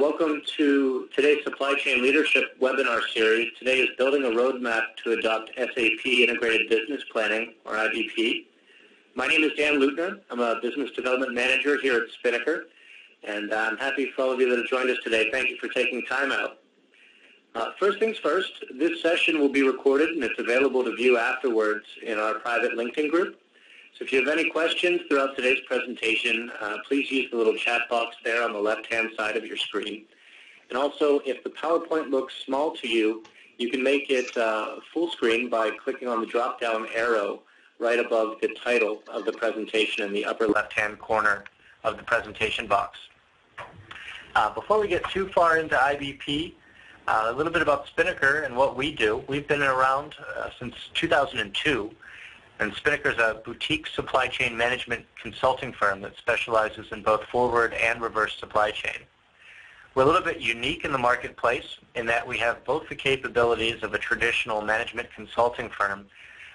Welcome to today's Supply Chain Leadership webinar series. Today is Building a Roadmap to Adopt SAP Integrated Business Planning, or IBP. My name is Dan Lutner. I'm a Business Development Manager here at Spinnaker, and I'm happy for all of you that have joined us today. Thank you for taking time out. First things first, this session will be recorded and it's available to view afterwards in our private LinkedIn group. So if you have any questions throughout today's presentation, please use the little chat box there on the left-hand side of your screen. And also, if the PowerPoint looks small to you, you can make it full screen by clicking on the drop-down arrow right above the title of the presentation in the upper left-hand corner of the presentation box. Before we get too far into IBP, a little bit about Spinnaker and what we do. We've been around since 2002. And Spinnaker is a boutique supply chain management consulting firm that specializes in both forward and reverse supply chain. We're a little bit unique in the marketplace in that we have both the capabilities of a traditional management consulting firm,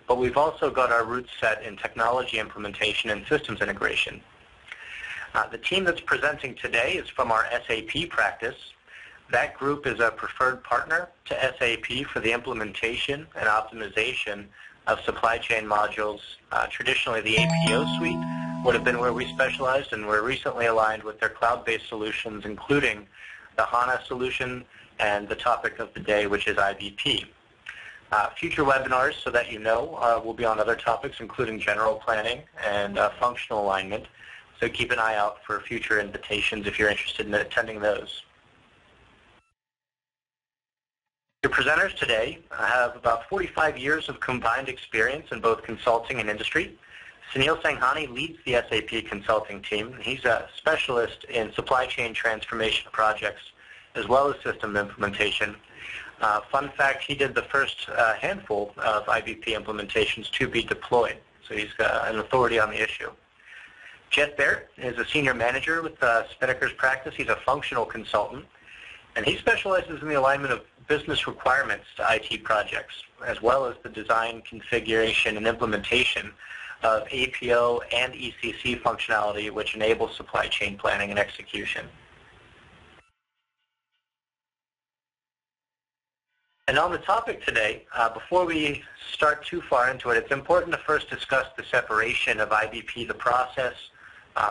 but we've also got our roots set in technology implementation and systems integration. The team that's presenting today is from our SAP practice. That group is a preferred partner to SAP for the implementation and optimization of supply chain modules. Traditionally, the APO suite would have been where we specialized, and we're recently aligned with their cloud-based solutions, including the HANA solution and the topic of the day, which is IBP. Future webinars, so that you know, will be on other topics, including general planning and functional alignment. So keep an eye out for future invitations if you're interested in attending those. Your presenters today have about 45 years of combined experience in both consulting and industry. Sunil Sanghani leads the SAP consulting team. He's a specialist in supply chain transformation projects as well as system implementation. Fun fact, he did the first handful of IBP implementations to be deployed, so he's an authority on the issue. Jet Barrett is a senior manager with Spinnaker's practice. He's a functional consultant, and he specializes in the alignment of business requirements to IT projects, as well as the design, configuration, and implementation of APO and ECC functionality, which enables supply chain planning and execution. And on the topic today, before we start too far into it, it's important to first discuss the separation of IBP, the process,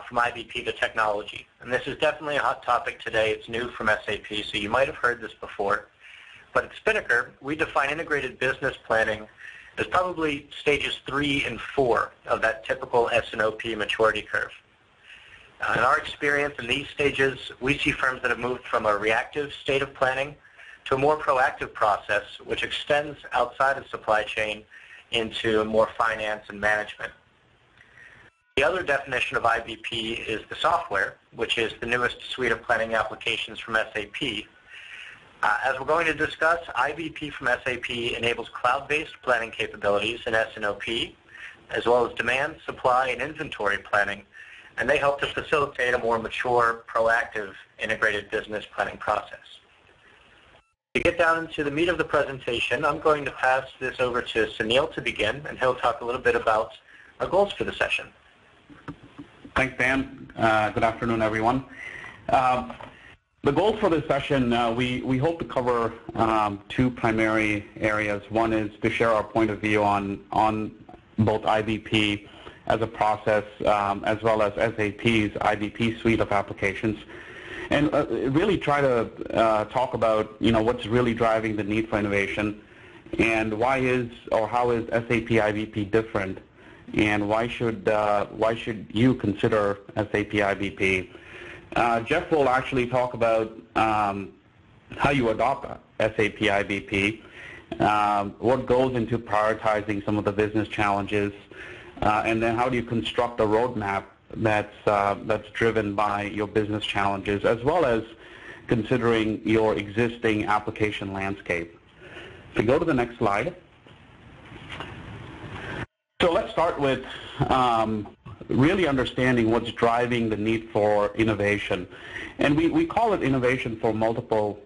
from IBP, the technology. And this is definitely a hot topic today. It's new from SAP, so you might have heard this before. But at Spinnaker, we define integrated business planning as probably stages 3 and 4 of that typical S&OP maturity curve. In our experience in these stages, we see firms that have moved from a reactive state of planning to a more proactive process, which extends outside of supply chain into more finance and management. The other definition of IBP is the software, which is the newest suite of planning applications from SAP. As we're going to discuss, IBP from SAP enables cloud-based planning capabilities in S&OP, as well as demand, supply, and inventory planning, and they help to facilitate a more mature, proactive, integrated business planning process. To get down into the meat of the presentation, I'm going to pass this over to Sunil to begin, and he'll talk a little bit about our goals for the session. Thanks, Dan. Good afternoon, everyone. The goals for this session, we hope to cover two primary areas. One is to share our point of view on both IBP as a process as well as SAP's IBP suite of applications, and really try to talk about what's really driving the need for innovation, and why is or how is SAP IBP different, and why should you consider SAP IBP. Jeff will actually talk about how you adopt SAP IBP, what goes into prioritizing some of the business challenges, and then how do you construct a roadmap that's driven by your business challenges, as well as considering your existing application landscape. So go to the next slide. So let's start with really understanding what's driving the need for innovation. And we call it innovation for multiple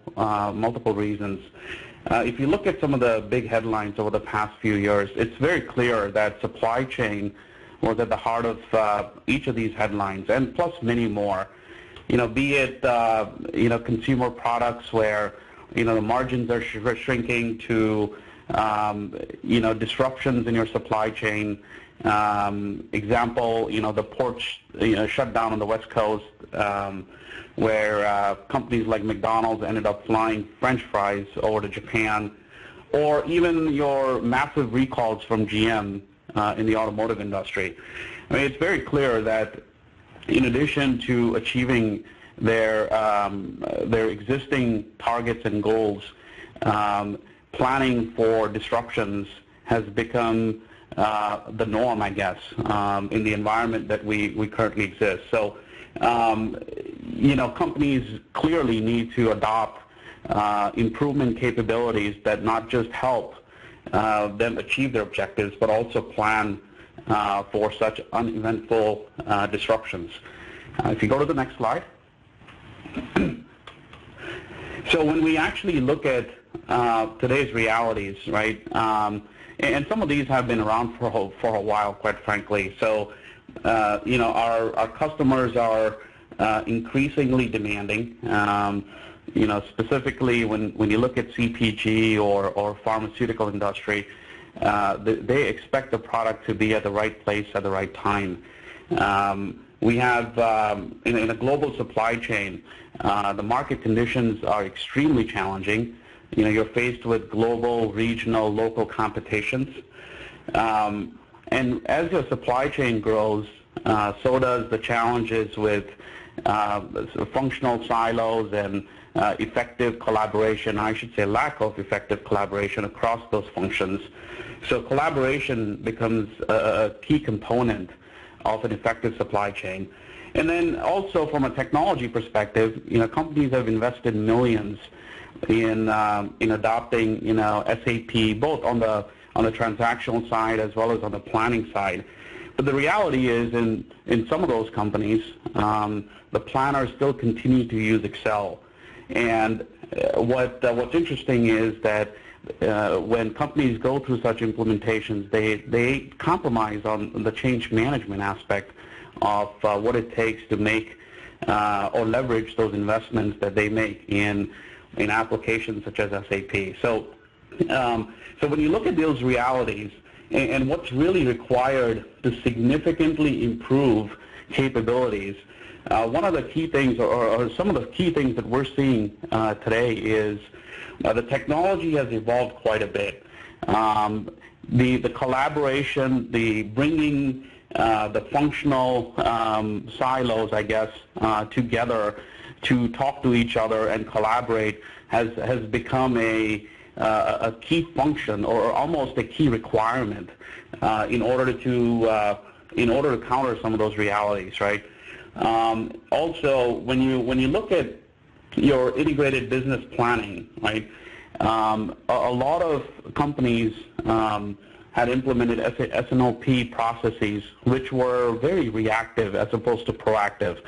reasons. If you look at some of the big headlines over the past few years, it's very clear that supply chain was at the heart of each of these headlines, and plus many more. be it consumer products where the margins are shrinking, to disruptions in your supply chain. Example, the ports shut down on the West Coast, where companies like McDonald's ended up flying French fries over to Japan, or even your massive recalls from GM in the automotive industry. I mean, it's very clear that in addition to achieving their existing targets and goals, planning for disruptions has become the norm, I guess, in the environment that we currently exist. So, companies clearly need to adopt improvement capabilities that not just help them achieve their objectives, but also plan for such uneventful disruptions. If you go to the next slide. So when we actually look at today's realities, right, and some of these have been around for a while, quite frankly. So, our customers are increasingly demanding. Specifically when you look at CPG or pharmaceutical industry, they expect the product to be at the right place at the right time. We have, in a global supply chain, the market conditions are extremely challenging. You're faced with global, regional, local competitions. And as your supply chain grows, so does the challenges with functional silos and effective collaboration, I should say lack of effective collaboration across those functions. So collaboration becomes a key component of an effective supply chain. And then also from a technology perspective, companies have invested millions in adopting SAP, both on the transactional side as well as on the planning side. But the reality is, in some of those companies, the planners still continue to use Excel. And what's interesting is that when companies go through such implementations, they compromise on the change management aspect of what it takes to make or leverage those investments that they make in applications such as SAP. So when you look at those realities and what's really required to significantly improve capabilities, one of the key things, or some of the key things that we're seeing today is the technology has evolved quite a bit. The collaboration, the bringing the functional silos, I guess, together to talk to each other and collaborate has become a key function, or almost a key requirement, in order to counter some of those realities, right? Also, when you look at your integrated business planning, right, a lot of companies had implemented S&OP processes which were very reactive as opposed to proactive.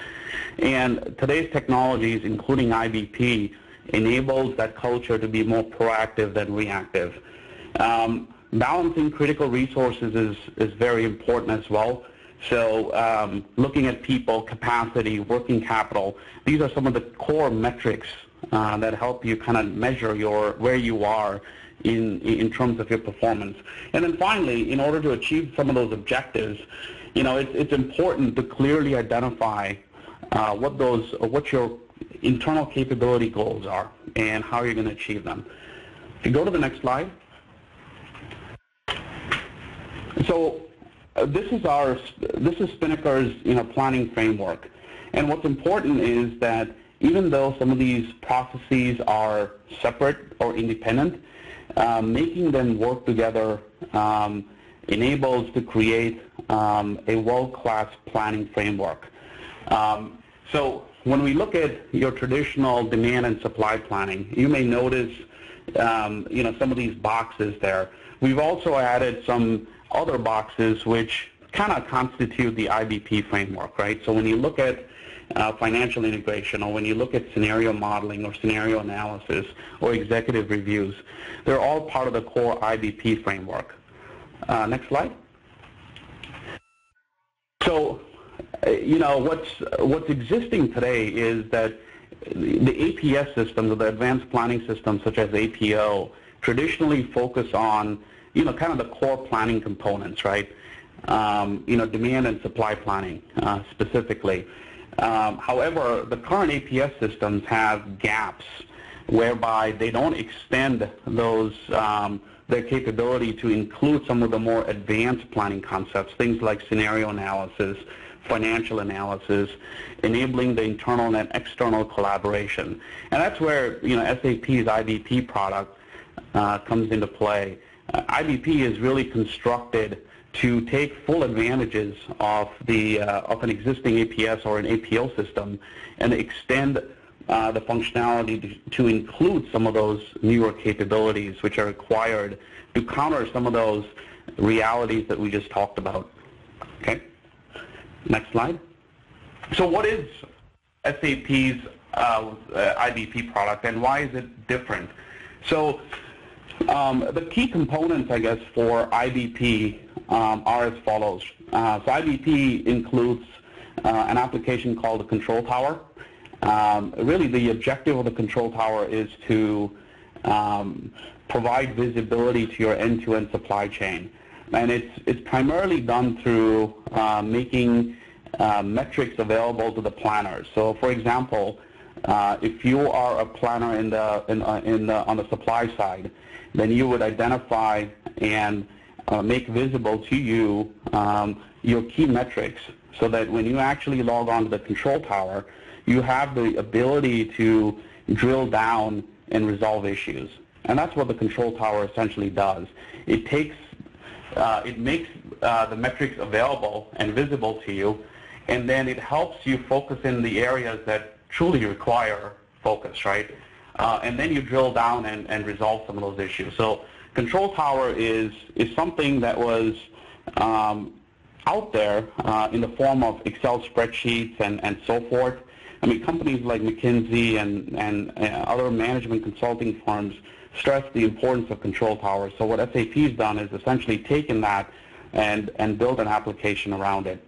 And today's technologies, including IBP, enables that culture to be more proactive than reactive. Balancing critical resources is very important as well. So looking at people, capacity, working capital, these are some of the core metrics that help you kind of measure where you are in terms of your performance. And then finally, in order to achieve some of those objectives, it's important to clearly identify what your internal capability goals are and how you're going to achieve them. If you go to the next slide. So this is Spinnaker's planning framework. And what's important is that even though some of these processes are separate or independent, making them work together enables to create a world-class planning framework. So when we look at your traditional demand and supply planning, you may notice some of these boxes there. We've also added some other boxes which kind of constitute the IBP framework, right? So when you look at financial integration, or when you look at scenario modeling or scenario analysis or executive reviews, they're all part of the core IBP framework. Next slide. So what's existing today is that the APS systems, or the advanced planning systems such as APO, traditionally focus on, kind of the core planning components, right? Demand and supply planning specifically. However, the current APS systems have gaps whereby they don't extend their capability to include some of the more advanced planning concepts, things like scenario analysis, financial analysis, enabling the internal and external collaboration. And that's where SAP's IBP product comes into play. IBP is really constructed to take full advantages of an existing APS or an APO system and extend the functionality to include some of those newer capabilities which are required to counter some of those realities that we just talked about. Okay. Next slide. So what is SAP's IBP product, and why is it different? So the key components, I guess, for IBP are as follows. So IBP includes an application called the Control Tower. Really, the objective of the Control Tower is to provide visibility to your end-to-end supply chain. And it's primarily done through making metrics available to the planners. So, for example, if you are a planner on the supply side, then you would identify and make visible to you your key metrics, so that when you actually log on to the Control Tower, you have the ability to drill down and resolve issues. And that's what the Control Tower essentially does. It makes the metrics available and visible to you, and then it helps you focus in the areas that truly require focus, right? And then you drill down and resolve some of those issues. So Control Tower is something that was out there in the form of Excel spreadsheets and so forth. I mean, companies like McKinsey and other management consulting firms stress the importance of Control Tower. So what SAP's done is essentially taken that and built an application around it.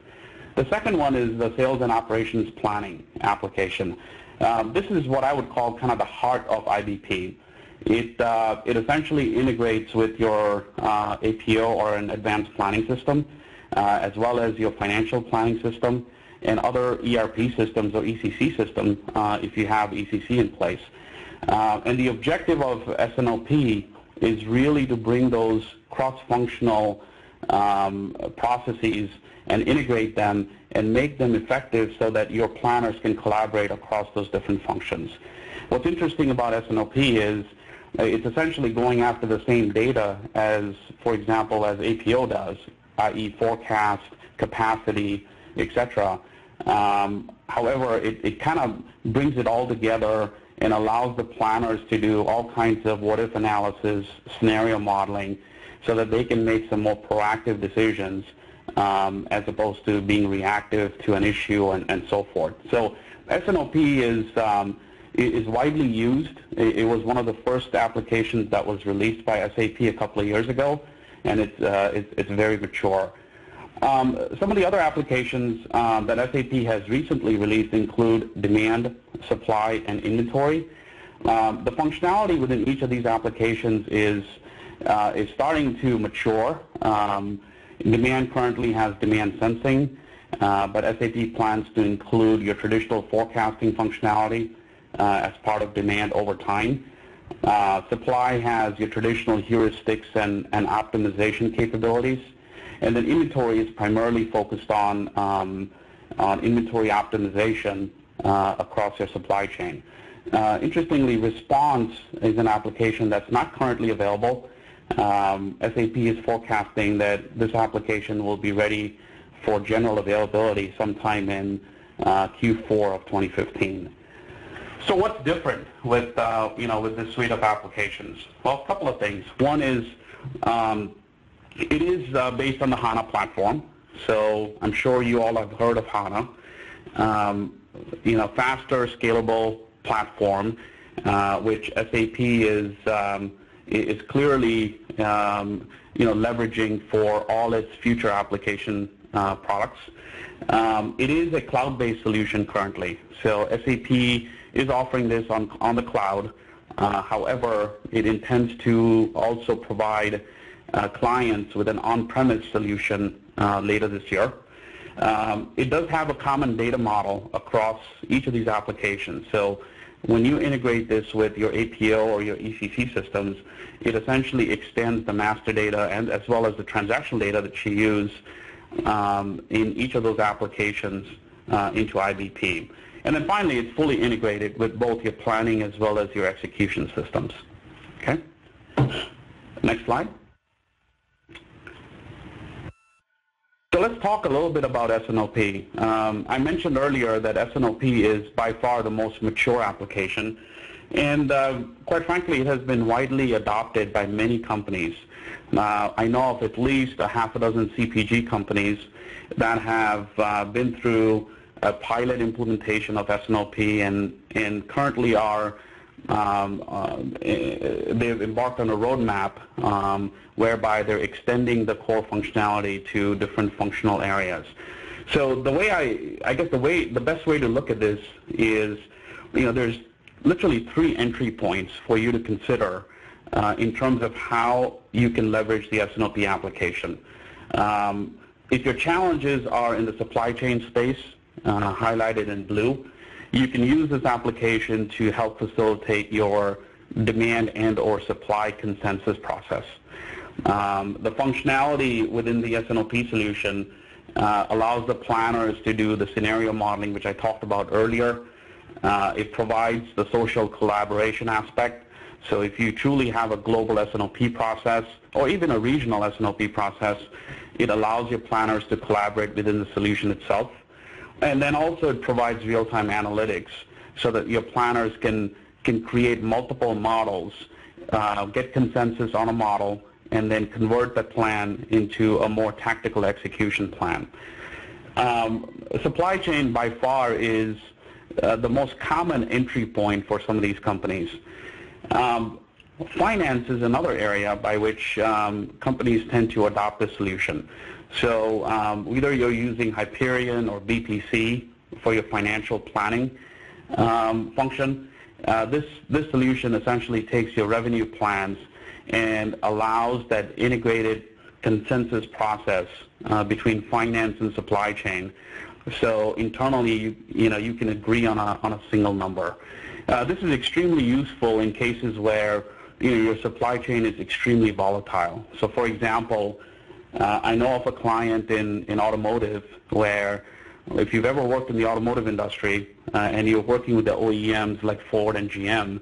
The second one is the Sales and Operations Planning application. This is what I would call kind of the heart of IBP. It essentially integrates with your APO or an advanced planning system, as well as your financial planning system and other ERP systems or ECC systems if you have ECC in place. And the objective of S&OP is really to bring those cross-functional processes and integrate them and make them effective so that your planners can collaborate across those different functions. What's interesting about S&OP is it's essentially going after the same data as, for example, as APO does, i.e. forecast, capacity, etc. However, it kind of brings it all together and allows the planners to do all kinds of what-if analysis, scenario modeling, so that they can make some more proactive decisions as opposed to being reactive to an issue and so forth. So S&OP is widely used. It was one of the first applications that was released by SAP a couple of years ago, and it's very mature. Some of the other applications that SAP has recently released include demand, supply, and inventory. The functionality within each of these applications is starting to mature. Demand currently has demand sensing, but SAP plans to include your traditional forecasting functionality as part of demand over time. Supply has your traditional heuristics and optimization capabilities. And then inventory is primarily focused on inventory optimization across your supply chain. Interestingly, Response is an application that's not currently available. SAP is forecasting that this application will be ready for general availability sometime in Q4 of 2015. So what's different with this suite of applications? Well, a couple of things. One is it is based on the HANA platform. So I'm sure you all have heard of HANA. Faster, scalable platform, which SAP is clearly leveraging for all its future application products. It is a cloud-based solution currently. So SAP is offering this on the cloud. However, it intends to also provide clients with an on-premise solution later this year. It does have a common data model across each of these applications. So when you integrate this with your APO or your ECC systems, it essentially extends the master data and as well as the transactional data that you use in each of those applications into IBP. And then finally, it's fully integrated with both your planning as well as your execution systems. Okay? Next slide. So let's talk a little bit about S&OP. I mentioned earlier that S&OP is by far the most mature application, and quite frankly, it has been widely adopted by many companies. I know of at least a half a dozen CPG companies that have been through a pilot implementation of S&OP and currently are they've embarked on a roadmap whereby they're extending the core functionality to different functional areas. So the way the best way to look at this is, there's literally 3 entry points for you to consider in terms of how you can leverage the S&OP application. If your challenges are in the supply chain space, highlighted in blue, you can use this application to help facilitate your demand and or supply consensus process. The functionality within the S&OP solution allows the planners to do the scenario modeling, which I talked about earlier. It provides the social collaboration aspect. So if you truly have a global S&OP process or even a regional S&OP process, it allows your planners to collaborate within the solution itself. And then also it provides real-time analytics so that your planners can create multiple models, get consensus on a model, and then convert that plan into a more tactical execution plan. Supply chain by far is the most common entry point for some of these companies. Finance is another area by which companies tend to adopt the solution. So either you're using Hyperion or BPC for your financial planning function. This solution essentially takes your revenue plans and allows that integrated consensus process between finance and supply chain. So internally, you can agree on a single number. This is extremely useful in cases where your supply chain is extremely volatile. So for example, I know of a client in automotive where if you've ever worked in the automotive industry and you're working with the OEMs like Ford and GM,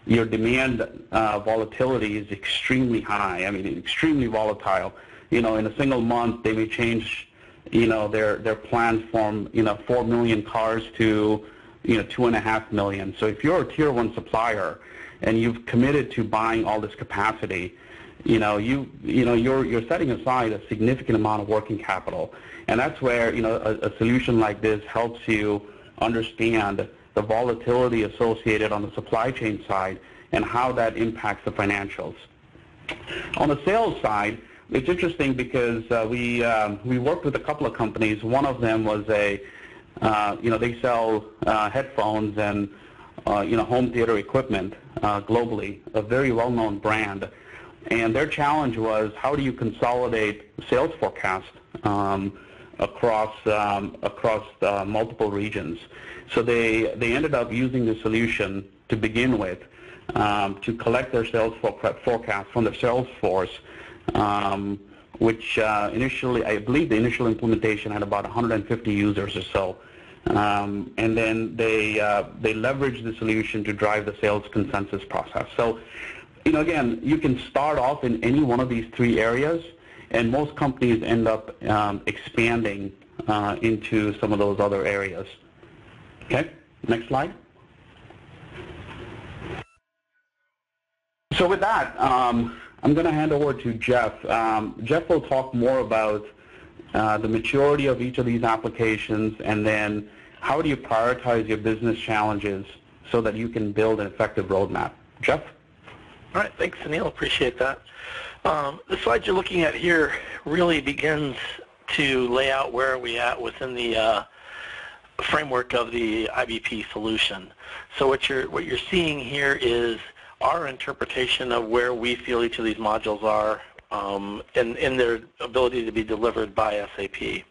your demand volatility is extremely high. I mean, extremely volatile. In a single month, they may change, their plans from, 4 million cars to, 2.5 million. So if you're a tier 1 supplier and you've committed to buying all this capacity, you're setting aside a significant amount of working capital, and that's where a solution like this helps you understand the volatility associated on the supply chain side and how that impacts the financials. On the sales side, it's interesting because we worked with a couple of companies. One of them was they sell headphones and home theater equipment globally, a very well-known brand. And their challenge was, how do you consolidate sales forecast across multiple regions? So they ended up using the solution to begin with to collect their sales forecast from their sales force, which initially, I believe the initial implementation had about 150 users or so. And then they leveraged the solution to drive the sales consensus process. So, again, you can start off in any one of these 3 areas, and most companies end up expanding into some of those other areas. Okay, next slide. So with that, I'm going to hand over to Jeff. Jeff will talk more about the maturity of each of these applications, and then how do you prioritize your business challenges so that you can build an effective roadmap. Jeff? All right, thanks, Sunil. Appreciate that. The slide you're looking at here really begins to lay out where are we at within the framework of the IBP solution. So what you're seeing here is our interpretation of where we feel each of these modules are in their ability to be delivered by SAP.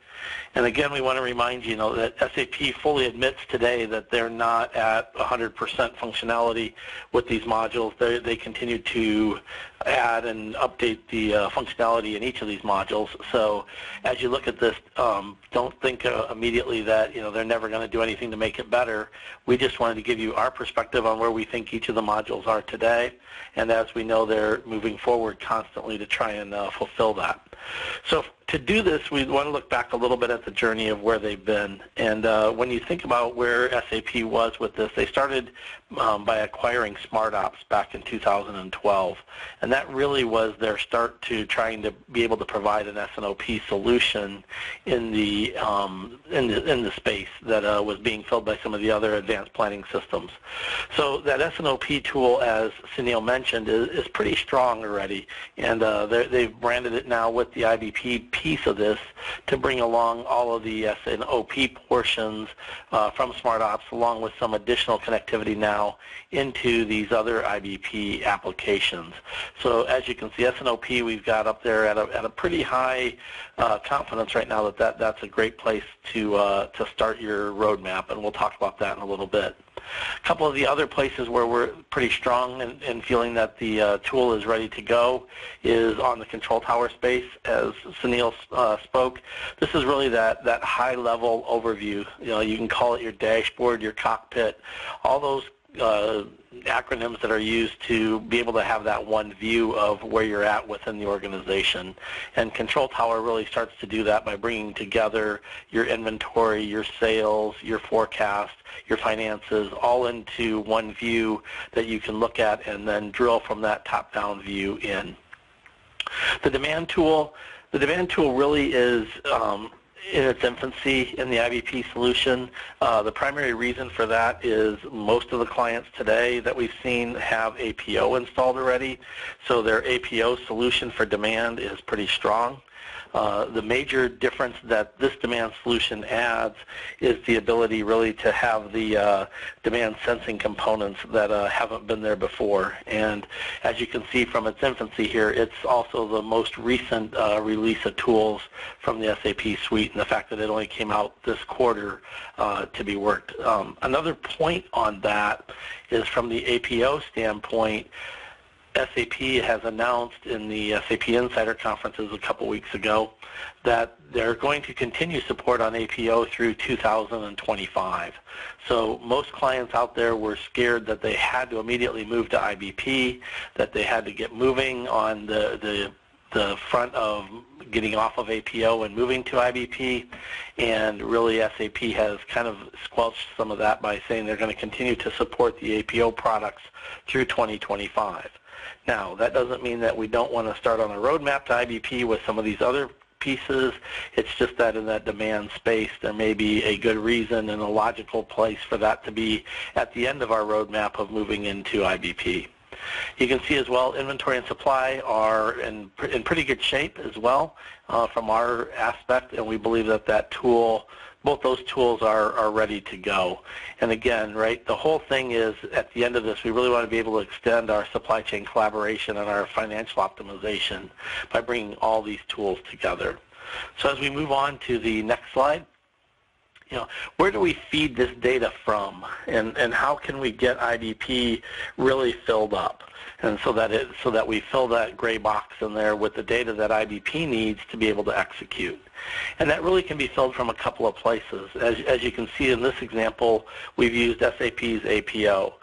And again, we want to remind you, that SAP fully admits today that they're not at 100% functionality with these modules. They continue to add and update the functionality in each of these modules. So as you look at this, don't think immediately that they're never going to do anything to make it better. We just wanted to give you our perspective on where we think each of the modules are today, and as we know, they're moving forward constantly to try and fulfill that. So to do this, we want to look back a little bit at the journey of where they've been. And when you think about where SAP was with this, they started by acquiring SmartOps back in 2012. And that really was their start to trying to be able to provide an S&OP solution in the space that was being filled by some of the other advanced planning systems. So that S&OP tool, as Sunil mentioned, is pretty strong already. And they've branded it now with the IBP piece of this to bring along all of the S&OP portions from SmartOps, along with some additional connectivity now into these other IBP applications. So as you can see, S&OP we've got up there at a pretty high confidence right now that's a great place to start your roadmap, and we'll talk about that in a little bit. A couple of the other places where we're pretty strong in feeling that the tool is ready to go is on the control tower space, as Sunil spoke. This is really that high-level overview. You can call it your dashboard, your cockpit, all those acronyms that are used to be able to have that one view of where you're at within the organization. And Control Tower really starts to do that by bringing together your inventory, your sales, your forecast, your finances, all into one view that you can look at and then drill from that top-down view in. The demand tool really is in its infancy in the IBP solution. The primary reason for that is most of the clients today that we've seen have APO installed already, so their APO solution for demand is pretty strong. The major difference that this demand solution adds is the ability really to have the demand sensing components that haven't been there before. And as you can see from its infancy here, it's also the most recent release of tools from the SAP suite, and the fact that it only came out this quarter to be worked. Another point on that is from the APO standpoint, SAP has announced in the SAP Insider conferences a couple weeks ago that they're going to continue support on APO through 2025. So most clients out there were scared that they had to immediately move to IBP, that they had to get moving on the front of getting off of APO and moving to IBP, and really SAP has kind of squelched some of that by saying they're going to continue to support the APO products through 2025. Now, that doesn't mean that we don't want to start on a roadmap to IBP with some of these other pieces. It's just that in that demand space, there may be a good reason and a logical place for that to be at the end of our roadmap of moving into IBP. You can see as well, inventory and supply are in pretty good shape as well from our aspect, and we believe that tool, both those tools are ready to go. And again, right, the whole thing is at the end of this, we really want to be able to extend our supply chain collaboration and our financial optimization by bringing all these tools together. So as we move on to the next slide, where do we feed this data from, and how can we get IBP really filled up, and so that we fill that gray box in there with the data that IBP needs to be able to execute. And that really can be filled from a couple of places. As you can see in this example, we've used SAP's APO.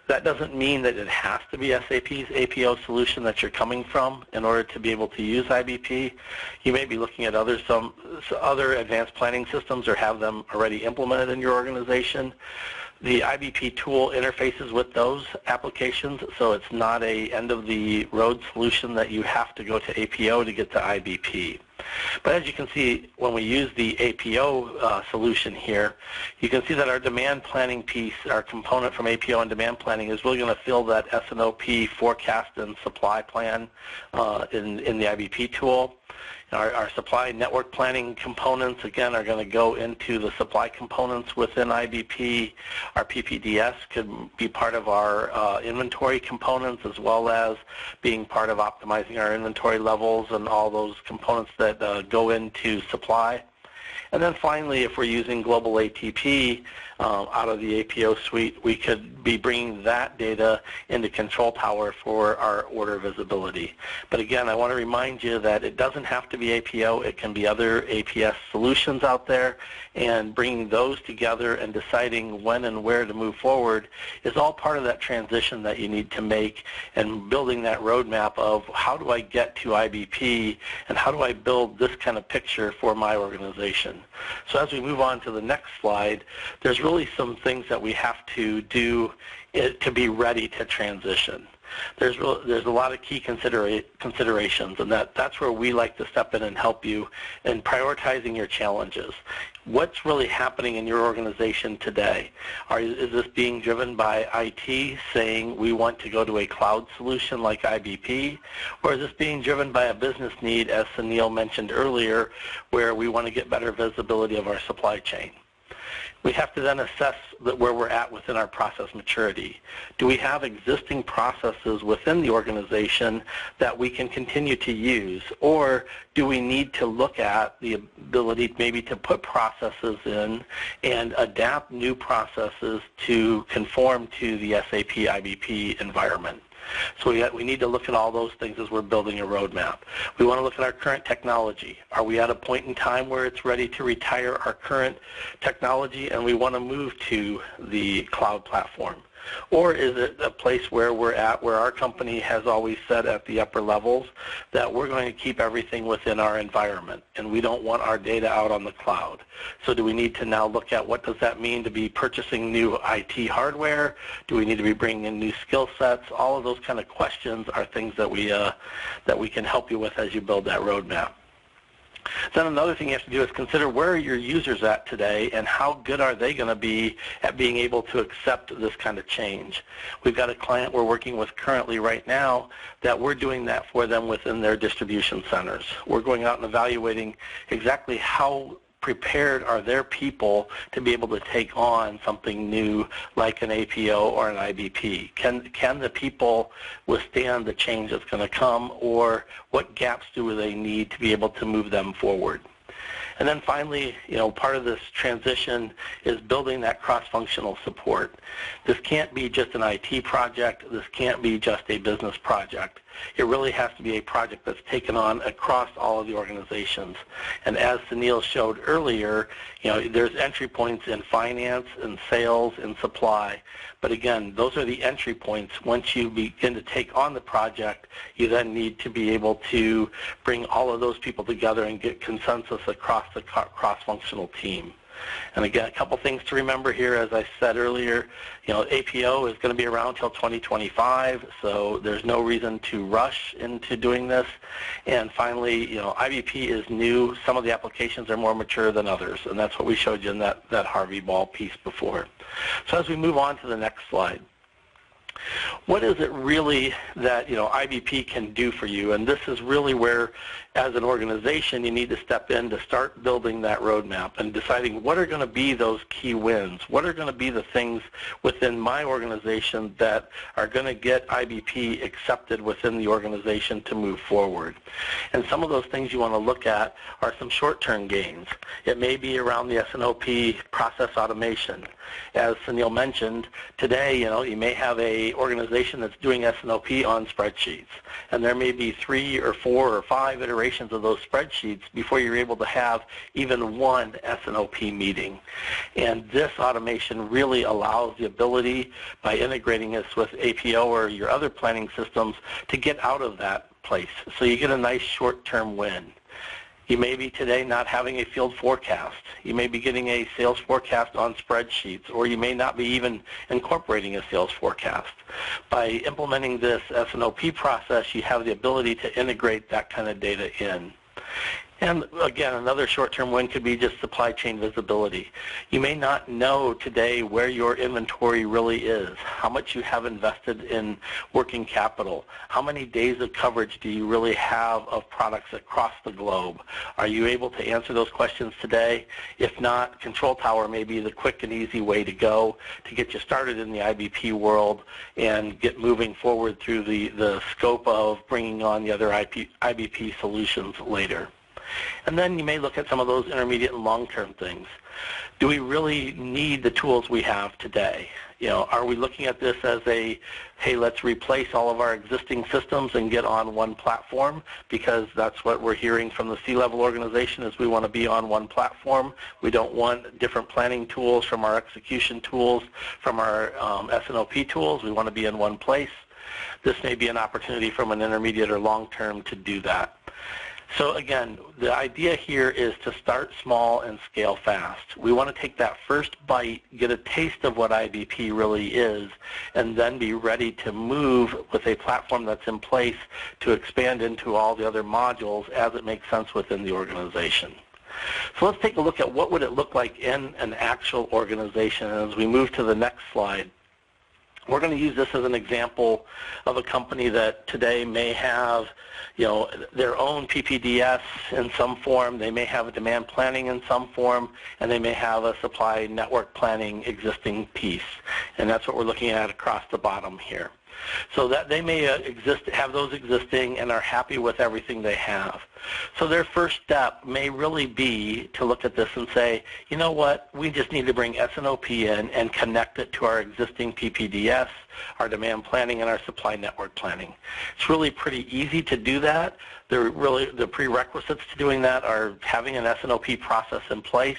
That doesn't mean that it has to be SAP's APO solution that you're coming from in order to be able to use IBP. You may be looking at some other advanced planning systems or have them already implemented in your organization. The IBP tool interfaces with those applications, so it's not a end-of-the-road solution that you have to go to APO to get to IBP. But as you can see, when we use the APO solution here, you can see that our demand planning piece, our component from APO and demand planning, is really going to fill that S&OP forecast and supply plan in the IBP tool. Our supply network planning components, again, are going to go into the supply components within IBP. Our PPDS could be part of our inventory components, as well as being part of optimizing our inventory levels and all those components that go into supply. And then finally, if we're using global ATP out of the APO suite, we could be bringing that data into Control Tower for our order visibility. But again, I want to remind you that it doesn't have to be APO. It can be other APS solutions out there, and bringing those together and deciding when and where to move forward is all part of that transition that you need to make, and building that roadmap of how do I get to IBP and how do I build this kind of picture for my organization. So as we move on to the next slide, there's really some things that we have to do to be ready to transition. There's a lot of key considerations, and that's where we like to step in and help you in prioritizing your challenges. What's really happening in your organization today? Is this being driven by IT saying we want to go to a cloud solution like IBP, or is this being driven by a business need, as Sunil mentioned earlier, where we want to get better visibility of our supply chain? We have to then assess where we're at within our process maturity. Do we have existing processes within the organization that we can continue to use, or do we need to look at the ability maybe to put processes in and adapt new processes to conform to the SAP IBP environment? So we need to look at all those things as we're building a roadmap. We want to look at our current technology. Are we at a point in time where it's ready to retire our current technology and we want to move to the cloud platform? Or is it a place where we're at, where our company has always said at the upper levels that we're going to keep everything within our environment and we don't want our data out on the cloud? So do we need to now look at what does that mean to be purchasing new IT hardware? Do we need to be bringing in new skill sets? All of those kind of questions are things that we can help you with as you build that roadmap. Then another thing you have to do is consider where are your users at today and how good are they going to be at being able to accept this kind of change. We've got a client we're working with currently right now that we're doing that for them within their distribution centers. We're going out and evaluating exactly how prepared are their people to be able to take on something new like an APO or an IBP? Can the people withstand the change that's going to come, or what gaps do they need to be able to move them forward? And then finally, part of this transition is building that cross-functional support. This can't be just an IT project. This can't be just a business project. It really has to be a project that's taken on across all of the organizations. And as Sunil showed earlier, there's entry points in finance and sales and supply. But again, those are the entry points. Once you begin to take on the project, you then need to be able to bring all of those people together and get consensus across the cross-functional team. And again, a couple things to remember here, as I said earlier, APO is going to be around till 2025, so there's no reason to rush into doing this. And finally, IBP is new. Some of the applications are more mature than others, and that's what we showed you in that Harvey Ball piece before. So as we move on to the next slide, what is it really that IBP can do for you? And this is really where, as an organization, you need to step in to start building that roadmap and deciding what are going to be those key wins. What are going to be the things within my organization that are going to get IBP accepted within the organization to move forward? And some of those things you want to look at are some short-term gains. It may be around the S&OP process automation. As Sunil mentioned, today, you may have a organization that's doing S&OP on spreadsheets, and there may be 3 or 4 or 5 iterations of those spreadsheets before you're able to have even one S&OP meeting. And this automation really allows the ability, by integrating this with APO or your other planning systems, to get out of that place. So you get a nice short-term win. You may be today not having a field forecast. You may be getting a sales forecast on spreadsheets, or you may not be even incorporating a sales forecast. By implementing this S&OP process, you have the ability to integrate that kind of data in. And again, another short-term win could be just supply chain visibility. You may not know today where your inventory really is, how much you have invested in working capital, how many days of coverage do you really have of products across the globe. Are you able to answer those questions today? If not, Control Tower may be the quick and easy way to go to get you started in the IBP world and get moving forward through the scope of bringing on the other IBP solutions later. And then you may look at some of those intermediate and long-term things. Do we really need the tools we have today? You know, are we looking at this as a, hey, let's replace all of our existing systems and get on one platform, because that's what we're hearing from the C-level organization is we want to be on one platform. We don't want different planning tools from our execution tools, from our S&OP tools. We want to be in one place. This may be an opportunity from an intermediate or long-term to do that. So again, the idea here is to start small and scale fast. We want to take that first bite, get a taste of what IBP really is, and then be ready to move with a platform that's in place to expand into all the other modules as it makes sense within the organization. So let's take a look at what would it look like in an actual organization. And as we move to the next slide, we're going to use this as an example of a company that today may have, you know, their own PPDS in some form. They may have a demand planning in some form, and they may have a supply network planning existing piece. And that's what we're looking at across the bottom here. So that they may have those existing and are happy with everything they have. So their first step may really be to look at this and say, you know what, we just need to bring S&OP in and connect it to our existing PPDS, our demand planning, and our supply network planning. It's really pretty easy to do that. The prerequisites to doing that are having an S&OP process in place.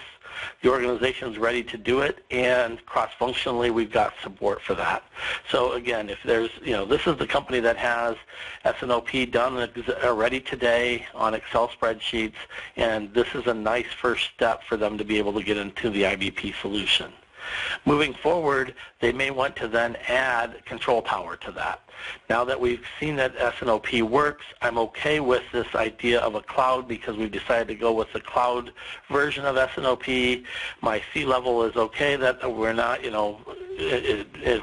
The organization is ready to do it, and cross-functionally we've got support for that. So again, if there's, you know, this is the company that has S&OP done already today on Excel spreadsheets, and this is a nice first step for them to be able to get into the IBP solution. Moving forward, they may want to then add Control Tower to that. Now that we've seen that S&OP works, I'm okay with this idea of a cloud because we've decided to go with the cloud version of S&OP. My C-level is okay that we're not, you know,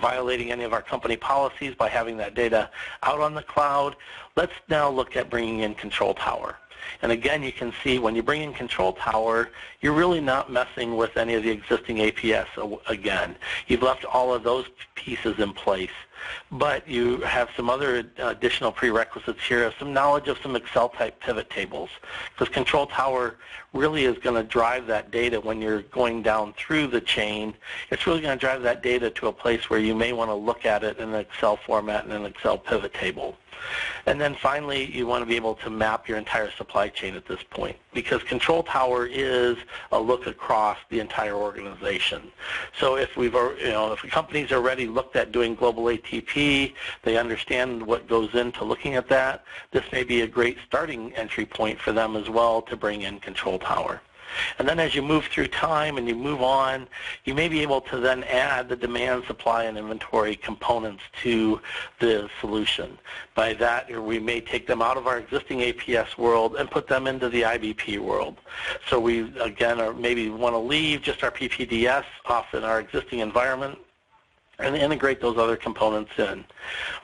violating any of our company policies by having that data out on the cloud. Let's now look at bringing in Control Tower. And again, you can see when you bring in Control Tower, you're really not messing with any of the existing APS again. You've left all of those pieces in place. But you have some other additional prerequisites here, some knowledge of some Excel-type pivot tables, because Control Tower really is going to drive that data when you're going down through the chain. It's really going to drive that data to a place where you may want to look at it in an Excel format and an Excel pivot table. And then finally, you want to be able to map your entire supply chain at this point, because Control Tower is a look across the entire organization. So if we've, you know, if companies are already looked at doing global ATP, they understand what goes into looking at that, this may be a great starting entry point for them as well to bring in Control Tower. And then as you move through time and you move on, you may be able to then add the demand, supply, and inventory components to the solution. By that, we may take them out of our existing APS world and put them into the IBP world. So we, again, maybe want to leave just our PPDS off in our existing environment and integrate those other components in.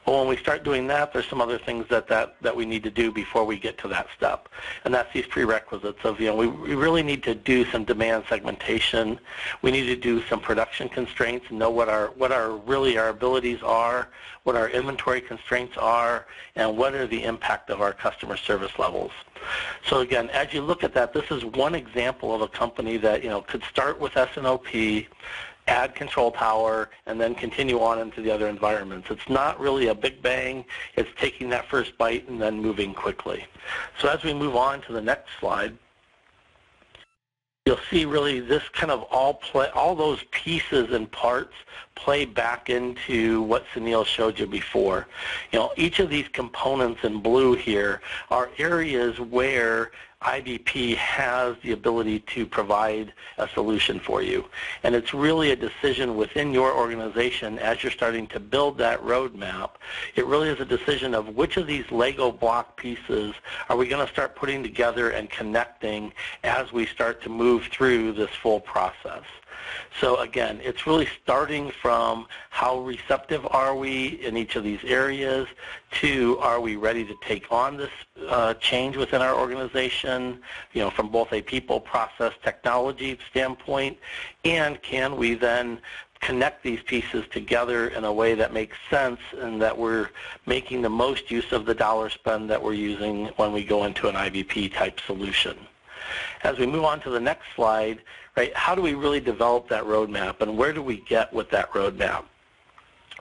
Well, when we start doing that, there's some other things that we need to do before we get to that step, and that's these prerequisites of, you know, we really need to do some demand segmentation. We need to do some production constraints and know what our abilities are, what our inventory constraints are, and what are the impact of our customer service levels. So again, as you look at that, this is one example of a company that, you know, could start with S&OP, add Control Tower, and then continue on into the other environments. It's not really a big bang. It's taking that first bite and then moving quickly. So as we move on to the next slide, you'll see really this kind of all those pieces and parts play back into what Sunil showed you before. You know, each of these components in blue here are areas where IBP has the ability to provide a solution for you. And it's really a decision within your organization as you're starting to build that roadmap. It really is a decision of which of these Lego block pieces are we going to start putting together and connecting as we start to move through this full process. So again, it's really starting from how receptive are we in each of these areas to are we ready to take on this change within our organization, from both a people, process, technology standpoint, and can we then connect these pieces together in a way that makes sense and that we're making the most use of the dollar spend that we're using when we go into an IBP type solution. As we move on to the next slide, right, how do we really develop that roadmap and where do we get with that roadmap?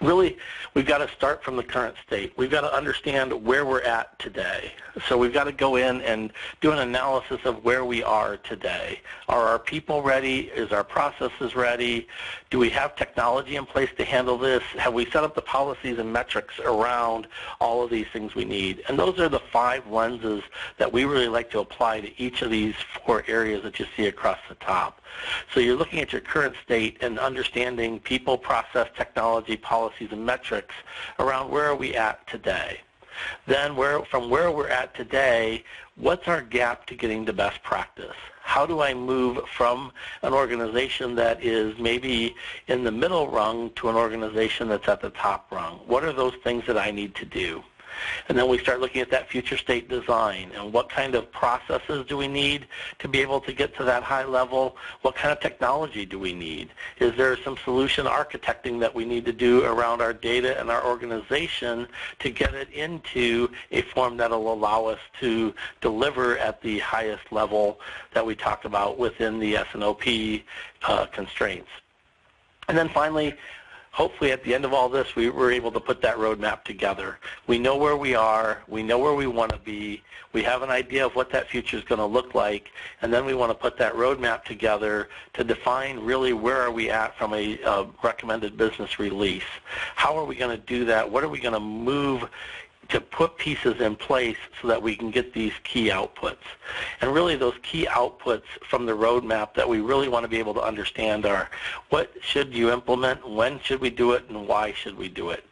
Really, we've got to start from the current state. We've got to understand where we're at today. So we've got to go in and do an analysis of where we are today. Are our people ready? Is our processes ready? Do we have technology in place to handle this? Have we set up the policies and metrics around all of these things we need? And those are the 5 lenses that we really like to apply to each of these 4 areas that you see across the top. So you're looking at your current state and understanding people, process, technology, policies, and metrics around where are we at today. Then from where we're at today, what's our gap to getting to best practice? How do I move from an organization that is maybe in the middle rung to an organization that's at the top rung? What are those things that I need to do? And then we start looking at that future state design and what kind of processes do we need to be able to get to that high level? What kind of technology do we need? Is there some solution architecting that we need to do around our data and our organization to get it into a form that will allow us to deliver at the highest level that we talked about within the S&OP constraints? And then finally, hopefully at the end of all this, we were able to put that roadmap together. We know where we are. We know where we want to be. We have an idea of what that future is going to look like, and then we want to put that roadmap together to define really where are we at from a recommended business release. How are we going to do that? What are we going to move to put pieces in place so that we can get these key outputs? And really those key outputs from the roadmap that we really want to be able to understand are what should you implement, when should we do it, and why should we do it?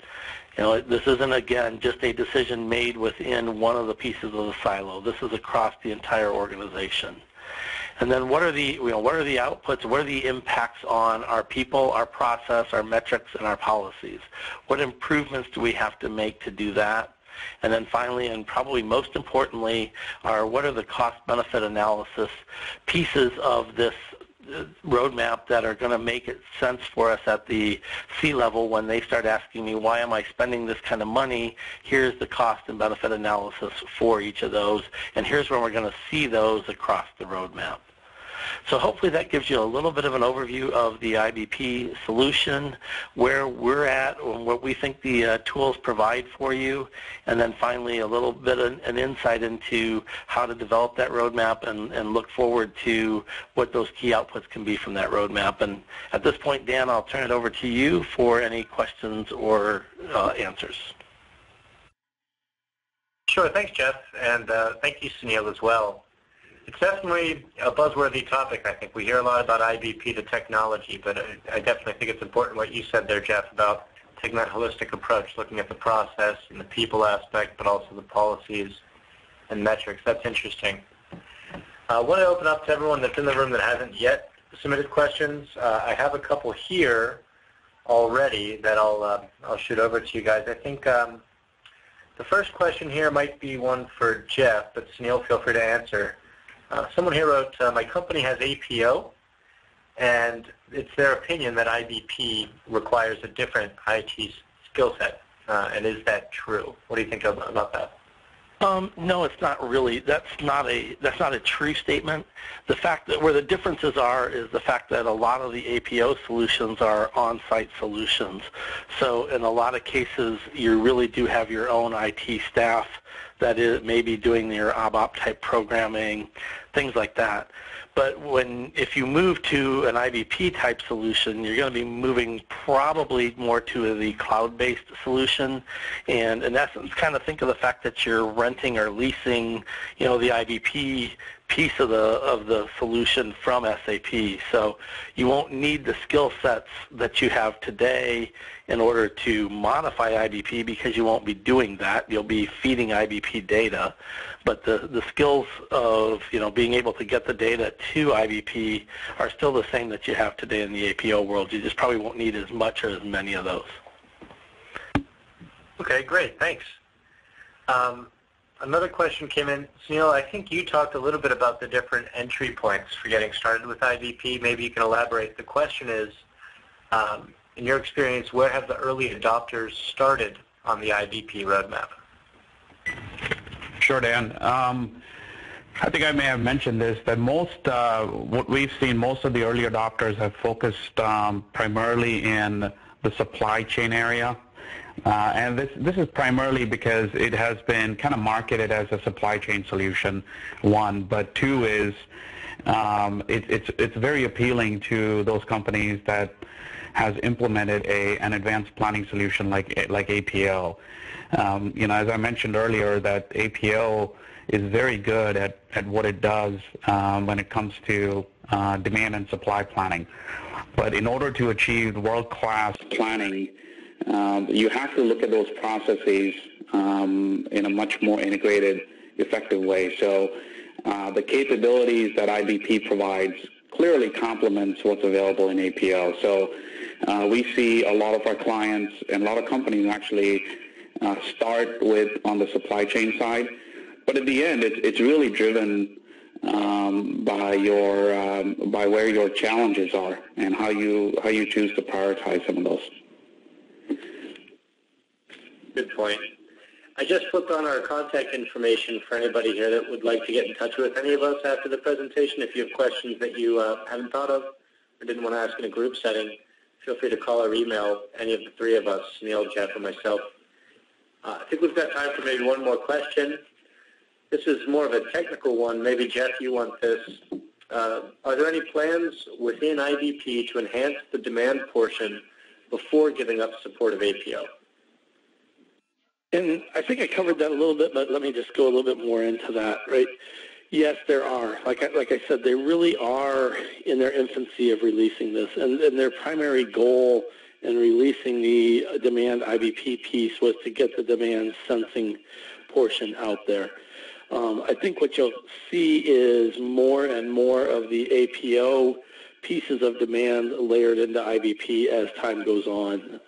This isn't, again, just a decision made within one of the pieces of the silo. This is across the entire organization. And then what are the outputs, what are the impacts on our people, our process, our metrics, and our policies? What improvements do we have to make to do that? And then finally, and probably most importantly, what are the cost-benefit analysis pieces of this roadmap that are going to make it sense for us at the C-level when they start asking me, why am I spending this kind of money? Here's the cost and benefit analysis for each of those, and here's where we're going to see those across the roadmap. So hopefully that gives you a little bit of an overview of the IBP solution, where we're at, and what we think the tools provide for you, and then finally a little bit of an insight into how to develop that roadmap and look forward to what those key outputs can be from that roadmap. And at this point, Dan, I'll turn it over to you for any questions or answers. Sure, thanks, Jeff, and thank you, Sunil, as well. It's definitely a buzzworthy topic. I think we hear a lot about IBP, the technology, but I definitely think it's important what you said there, Jeff, about taking that holistic approach, looking at the process and the people aspect, but also the policies and metrics. That's interesting. I want to open up to everyone that's in the room that hasn't yet submitted questions. I have a couple here already that I'll shoot over to you guys. I think the first question here might be one for Jeff, but Sunil, feel free to answer. Someone here wrote, my company has APO, and it's their opinion that IBP requires a different IT skill set. And is that true? What do you think about that? No, it's not really. That's not a true statement. The fact that where the differences are is the fact that a lot of the APO solutions are on-site solutions. So in a lot of cases, you really do have your own IT staff that is maybe doing your ABAP type programming, things like that. But if you move to an IBP type solution, you're going to be moving probably more to the cloud-based solution. And in essence, kind of think of the fact that you're renting or leasing, the IBP piece of the solution from SAP. So you won't need the skill sets that you have today in order to modify IBP, because you won't be doing that. You'll be feeding IBP data, but the skills of being able to get the data to IBP are still the same that you have today in the APO world. You just probably won't need as much or as many of those. Okay, great, thanks. Another question came in. Sunil, I think you talked a little bit about the different entry points for getting started with IBP. Maybe you can elaborate. The question is, in your experience, where have the early adopters started on the IBP roadmap? Sure, Dan. I think I may have mentioned this, that what we've seen, most of the early adopters have focused primarily in the supply chain area. And this is primarily because it has been kind of marketed as a supply chain solution, one. But two is it's very appealing to those companies that has implemented an advanced planning solution like APO. As I mentioned earlier, that APO is very good at what it does when it comes to demand and supply planning. But in order to achieve world-class planning, you have to look at those processes in a much more integrated, effective way. So the capabilities that IBP provides clearly complements what's available in APO. So we see a lot of our clients and a lot of companies actually start on the supply chain side, but at the end, it's really driven by where your challenges are and how you choose to prioritize some of those. Good point. I just flipped on our contact information for anybody here that would like to get in touch with any of us after the presentation. If you have questions that you haven't thought of or didn't want to ask in a group setting, feel free to call or email any of the three of us, Neil, Jeff, or myself. I think we've got time for maybe one more question. This is more of a technical one. Maybe, Jeff, you want this. Are there any plans within IBP to enhance the demand portion before giving up support of APO? And I think I covered that a little bit, but let me just go a little bit more into that, right? Yes, there are. Like I said, they really are in their infancy of releasing this, and their primary goal in releasing the demand IBP piece was to get the demand sensing portion out there. I think what you'll see is more and more of the APO pieces of demand layered into IBP as time goes on,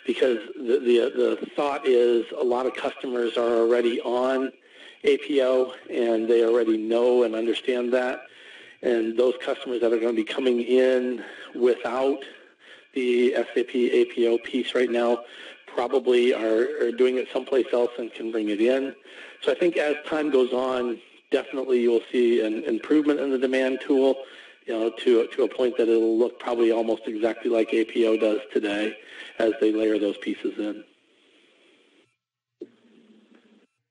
because the thought is a lot of customers are already on APO and they already know and understand that, and those customers that are going to be coming in without the SAP APO piece right now probably are doing it someplace else and can bring it in. So I think as time goes on, definitely you will see an improvement in the demand tool, to a point that it'll look probably almost exactly like APO does today as they layer those pieces in.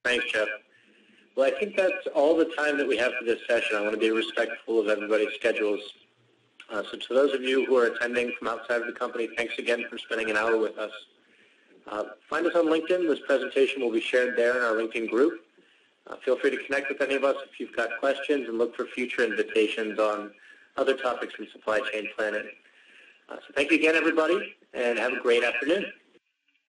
Thanks, Jeff. Well, I think that's all the time that we have for this session. I want to be respectful of everybody's schedules. So to those of you who are attending from outside of the company, thanks again for spending an hour with us. Find us on LinkedIn. This presentation will be shared there in our LinkedIn group. Feel free to connect with any of us if you've got questions, and look for future invitations on other topics in supply chain planning. So thank you again, everybody, and have a great afternoon.